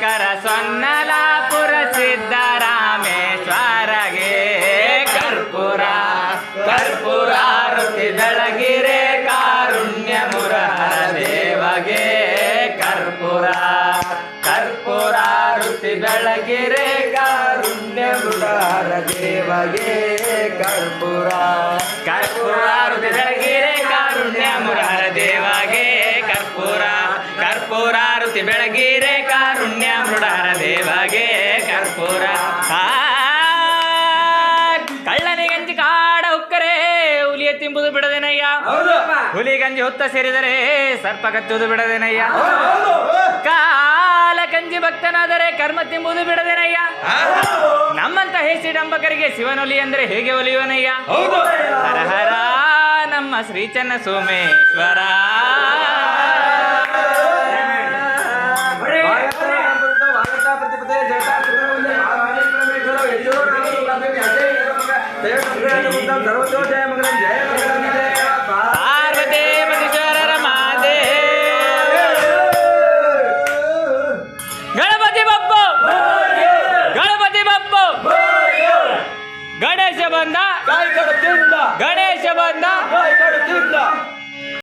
ಶಂಕರ ಸೊನ್ನಲಾಪುರ ಸಿದ್ದರಾಮೇಶ್ವರಗೆ ಕರ್ಪೂರ ಕರ್ಪೂರಾರುತಿ ಬೆಳಗಿರೆ ಕಾರುಣ್ಯ ಮುರಾರ ದೇವಗೆ ಕರ್ಪೂರ ಕರ್ಪೂರಾರುತಿ ಬೆಳಗಿರೆ ಕಾರುಣ್ಯ ಮುರಾರ ದೇವಗೆ ಕರ್ಪೂರ ಕರ್ಪೂರಾರುತಿ ಬೆಳಗಿರೆ ಕಾರುಣ್ಯ ಮುರಾರ ದೇವಗೆ ಕರ್ಪೂರ ಕರ್ಪೂರಾರುತಿ ಬೆಳಗಿರೆ ಕಾರುಣ್ಯ ಮುರಾರ ದೇವಗೆ ಕರ್ಪೂರ ಕಳ್ಳನಿ ಗಂಜಿ ಕಾಡ ಹುಕ್ಕರೆ ಹುಲಿಯ ತಿಂಬುದು ಬಿಡದೇನಯ್ಯ ಹುಲಿ ಗಂಜಿ ಹುತ್ತ ಸೇರಿದರೆ ಸರ್ಪ ಕಚ್ಚುವುದು ಬಿಡದೇನಯ್ಯ ಕಾಲ ಗಂಜಿ ಭಕ್ತನಾದರೆ ಕರ್ಮ ತಿಂಬುದು ಬಿಡದೇನಯ್ಯ ನಮ್ಮಂತ ಹೇಸಿ ಡಂಬಕರಿಗೆ ಶಿವನೊಲಿ ಅಂದ್ರೆ ಹೇಗೆ ಒಲಿಯುವನಯ್ಯ ಹರ ಹರ ನಮ್ಮ ಶ್ರೀ ಚನ್ನ ಸೋಮೇಶ್ವರ ಪಾರ್ವತಿ ಪರಮೇಶ್ವರರ ಮಾತೆ ಗಣಪತಿ ಬಪ್ಪು ಗಣಪತಿ ಬಪ್ಪು ಗಣೇಶ ಬಂದ ಗಣೇಶ ಬಂದ